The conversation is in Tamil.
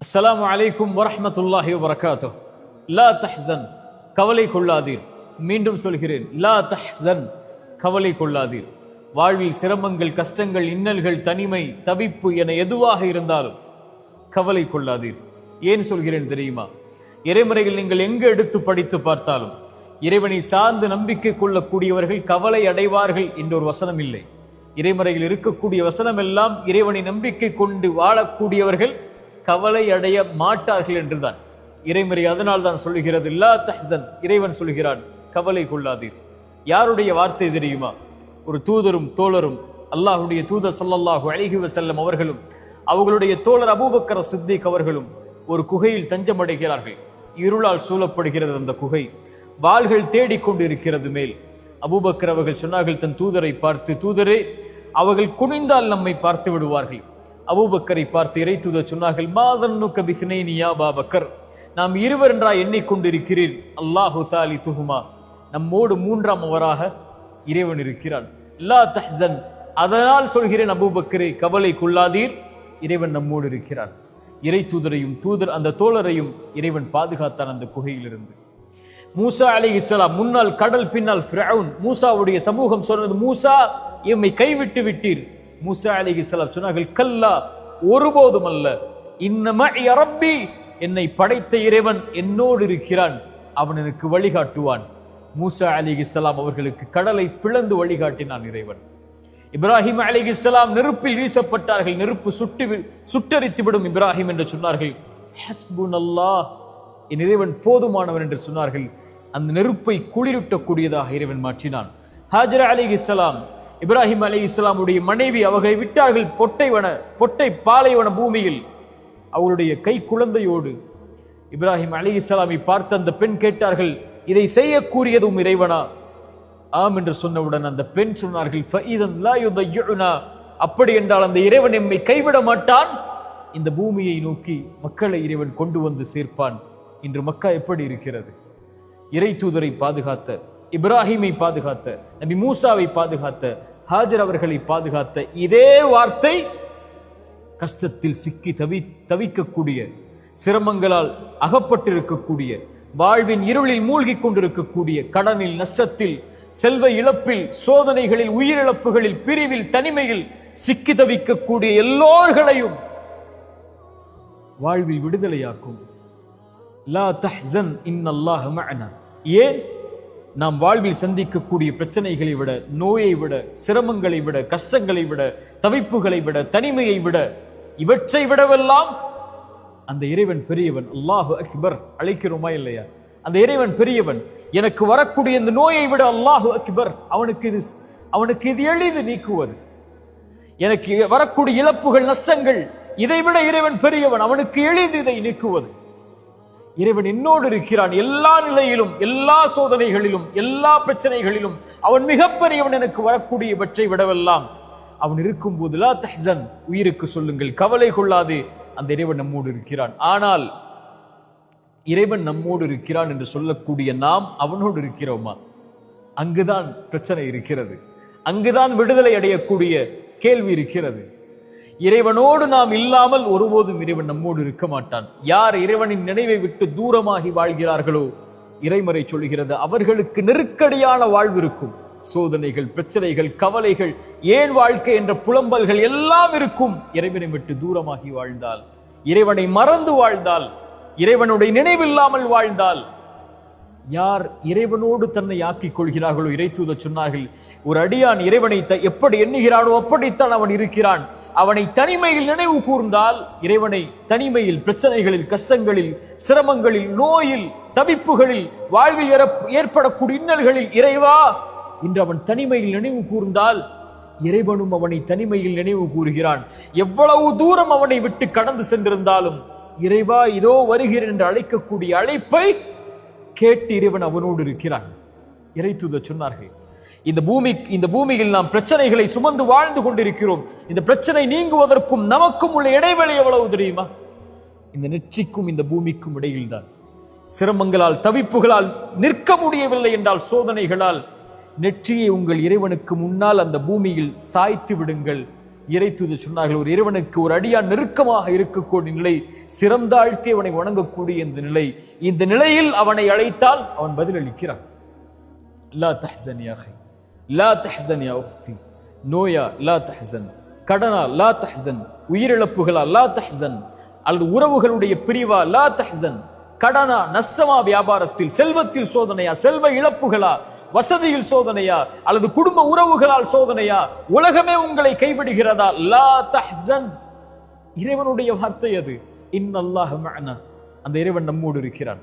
அஸ்ஸலாமு அலைக்கும் வரஹ்மத்துல்லாஹி வபரகாத்துஹ். லா தஹ்சன், கவலை கொள்ளாதீர். மீண்டும் சொல்கிறேன், லா தஹ்சன், கவலை கொள்ளாதீர். வாழ்வில் சிரமங்கள், கஷ்டங்கள், இன்னல்கள், தனிமை, தவிப்பு என எதுவாக இருந்தாலும் கவலை கொள்ளாதீர். ஏன் சொல்கிறேன் தெரியுமா? இறைமுறைகள் நீங்கள் எங்கு எடுத்து படித்து பார்த்தாலும் இறைவனை சார்ந்து நம்பிக்கை கொள்ளக்கூடியவர்கள் கவலை அடைவார்கள் என்ற ஒரு வசனம் இல்லை. இறைமுறையில் இருக்கக்கூடிய வசனம் எல்லாம் இறைவனை நம்பிக்கை கொண்டு வாழக்கூடியவர்கள் கவலை அடைய மாட்டார்கள் என்றுதான் இறைமுறை. அதனால் தான் சொல்லுகிறது லா தஹ்சன். இறைவன் சொல்கிறான், கவலை கொள்ளாதீர். யாருடைய வார்த்தை தெரியுமா? ஒரு தூதரும் தோழரும், அல்லாஹுடைய தூதர் ஸல்லல்லாஹு அலைஹி வஸல்லம் அவர்களும் அவர்களுடைய தோழர் அபூபக்கர் சித்திக் அவர்களும் ஒரு குகையில் தஞ்சமடைகிறார்கள். இருளால் சூழப்படுகிறது அந்த குகை. வாள்கள் தேடிக்கொண்டு இருக்கிறது மேல். அபூபக்கர் அவர்கள் சொன்னார்கள் தன் தூதரை பார்த்து, தூதரே, அவர்கள் குனிந்தால் நம்மை பார்த்து விடுவார்கள். அபூபக்கரை பார்த்து இறை தூதர் சொன்னார்கள், மாதன்னுக்க பிஸ்னைனி யா அபூபக்கர், நாம் இருவர் என்றா எண்ணிக்கொண்டிருக்கிறீர். அல்லாஹு சாலிதுஹுமா, நம்மோடு மூன்றாம் அவராக இறைவன் இருக்கிறான். லா தஹ்சன், அதனால் சொல்கிறேன் அபூபக்கரே, கவலை கொள்ளாதீர், இறைவன் நம்மோடு இருக்கிறான். இறை தூதரையும் அந்த தோழரையும் இறைவன் பாதுகாத்தான் அந்த குகையிலிருந்து. மூசா அலைஹிஸ்ஸலாம் முன்னால் கடல், பின்னால் ஃபிரௌன். மூசாவுடைய சமூகம் சொன்னது, மூசா, எம்மை கைவிட்டு விட்டீர். மூசா அலைஹிஸ்ஸலாம் சொன்னார்கள், கல்லா, ஒருபோதும் அல்ல, இன்னமா ரப்பி, என்னை படைத்த இறைவன் என்னோடு இருக்கிறான், அவன் எனக்கு வழிகாட்டுவான். மூசா அலைஹிஸ்ஸலாம் அவர்களுக்கு கடலை பிளந்து வழிகாட்டினான் இறைவன். இப்ராஹிம் அலைஹிஸ்ஸலாம் நெருப்பில் வீசப்பட்டார்கள். நெருப்பு சுட்டரித்து விடும் இப்ராஹிம் என்று சொன்னார்கள். ஹஸ்புனல்லாஹ், என் இறைவன் போதுமானவன் என்று சொன்னார்கள். அந்த நெருப்பை குளிரூட்டக்கூடியதாக இறைவன் மாற்றினான். ஹாஜரா அலைஹிஸ்ஸலாம், இப்ராஹிம் அலைஹிஸ்ஸலாமுடைய மனைவி, அவர்களை விட்டார்கள் பொட்டை பாலைவன பூமியில் அவருடைய கை குழந்தையோடு. இப்ராஹிம் அலைஹிஸ்ஸலாமை பார்த்து அந்த பெண் கேட்டார்கள், இதை செய்யக்கூடியதும் இறைவனா? ஆம் என்று சொன்னவுடன் அந்த பெண் சொன்னார்கள், ஃபஇதன் லா யுதையுனா, அப்படி என்றால் அந்த இறைவன் எம்மை கைவிட மாட்டான். இந்த பூமியை நோக்கி மக்களை இறைவன் கொண்டு வந்து சேர்ப்பான். இன்று மக்கா எப்படி இருக்கிறது? இறை தூதரை பாதுகாத்த, இப்ராஹிமை பாதுகாத்த, நபி மூசாவை பாதுகாத்த, ஹாஜர் அவர்களை பாதுகாத்த இதே வார்த்தை கஷ்டத்தில் சிக்கி தவிக்கக்கூடிய, சிரமங்களால் அகப்பட்டிருக்கக்கூடிய, வாழ்வின் இருளில் மூழ்கி கொண்டிருக்கக்கூடிய, கடனில், நஷ்டத்தில், செல்வ இழப்பில், சோதனைகளில், உயிரிழப்புகளில், பிரிவில், தனிமையில் சிக்கி தவிக்கக்கூடிய எல்லோர்களையும் வாழ்வில் விடுதலையாக்கும். லா தஹ்சன் இன்னல்லாஹ மஅனா. ஏன்? நாம் வாழ்வில் சந்திக்கக்கூடிய பிரச்சனைகளை விட, நோயை விட, சிரமங்களை விட, கஷ்டங்களை விட, தவிப்புகளை விட, தனிமையை விட, இவற்றை விடவெல்லாம் அந்த இறைவன் பெரியவன். அல்லாஹு அக்பர் அழைக்கிறோமா இல்லையா? அந்த இறைவன் பெரியவன். எனக்கு வரக்கூடிய இந்த நோயை விட அல்லாஹு அக்பர், அவனுக்கு இது எளிது நீக்குவது. எனக்கு வரக்கூடிய இழப்புகள், நஷ்டங்கள், இதை விட இறைவன் பெரியவன், அவனுக்கு எளிது இதை நீக்குவது. இறைவன் என்னோடு இருக்கிறான் எல்லா நிலையிலும், எல்லா சோதனைகளிலும், எல்லா பிரச்சனைகளிலும். அவன் மிகப்பெரியவன். எனக்கு வரக்கூடிய இவற்றை விடவெல்லாம் அவன் இருக்கும் போது லா தஹ்சன், உயிருக்கு சொல்லுங்கள், கவலை கொள்ளாது, அந்த இறைவன் நம்மோடு இருக்கிறான். ஆனால் இறைவன் நம்மோடு இருக்கிறான் என்று சொல்லக்கூடிய நாம் அவனோடு இருக்கிறோமா? அங்குதான் பிரச்சனை இருக்கிறது. அங்குதான் விடுதலை அடையக்கூடிய கேள்வி இருக்கிறது. இறைவனோடு நாம் இல்லாமல் ஒருபோதும் இறைவன் நம்மோடு இருக்க மாட்டான். யார் இறைவனின் நினைவை விட்டு தூரமாகி வாழ்கிறார்களோ, இறைமறை சொல்கிறது, அவர்களுக்கு நெருக்கடியான வாழ்வு இருக்கும். சோதனைகள், பிரச்சனைகள், கவலைகள், ஏன் வாழ்க்கை என்ற புலம்பல்கள் எல்லாம் இருக்கும். இறைவனை விட்டு தூரமாகி வாழ்ந்தால், இறைவனை மறந்து வாழ்ந்தால், இறைவனுடைய நினைவில்லாமல் வாழ்ந்தால், யார் இறைவனோடு தன்னை ஆக்கிக் கொள்கிறார்களோ, இறை தூதர் சொன்னார்கள், ஒரு அடியான் இறைவனை எப்படி எண்ணுகிறானோ அப்படித்தான் அவன் இருக்கிறான். அவனை தனிமையில் நினைவு கூர்ந்தால், இறைவனை தனிமையில், பிரச்சனைகளில், கஷ்டங்களில், சிரமங்களில், நோயில், தவிப்புகளில், வாழ்வில் ஏற்படக்கூடிய இன்னல்களில், இறைவா இன்று அவன் தனிமையில் நினைவு கூர்ந்தால், இறைவனும் அவனை தனிமையில் நினைவு கூறுகிறான். எவ்வளவு தூரம் அவனை விட்டு கடந்து சென்றிருந்தாலும், இறைவா இதோ வருகிறேன் என்று அழைக்கக்கூடிய அழைப்பை கேட்டு இறைவன் அவனோடு இருக்கிறான். இறை தூதர் சொன்னார்கள், இந்த பூமியில் நாம் பிரச்சனைகளை சுமந்து வாழ்ந்து கொண்டிருக்கிறோம். இந்த பிரச்சனை நீங்குவதற்கும் நமக்கும் உள்ள இடைவெளி எவ்வளவு தெரியுமா? இந்த நெற்றிக்கும் இந்த பூமிக்கும் இடையில் தான். சிரமங்களால், தவிப்புகளால் நிற்க முடியவில்லை என்றால், சோதனைகளால், நெற்றியை உங்கள் இறைவனுக்கு முன்னால் அந்த பூமியில் சாய்த்து விடுங்கள். இறை தூது சொன்னார்கள், ஒரு இறைவனுக்கு ஒரு அடியான் நெருக்கமாக இருக்கக்கூடிய நிலை, சிறந்தாழ்த்தி அவனை வணங்கக்கூடிய இந்த நிலை, இந்த நிலையில் அவனை அழைத்தால் அவன் பதிலளிக்கிறான். லா தஹ்சன் யா அஹி, லா தஹ்சன் யா உஃப்தி. நோயா லா தஹ்சன், கடனா லா தஹ்சன், உயிரிழப்புகளா லா தஹ்சன், அல்லது உறவுகளுடைய பிரிவா லா தஹ்சன், கடனா நஷ்டமா, வியாபாரத்தில் செல்வத்தில் சோதனையா, செல்வ இழப்புகளா, வசதியில் சோதனையா, அல்லது குடும்ப உறவுகளால் சோதனையா, உலகமே உங்களை கைவிடுகிறதா, லா தஹ்சன். இறைவனுடைய வார்த்தை அது. இன்னல்லாஹ மஅனா, அந்த இறைவன் நம்மோடு இருக்கிறான்.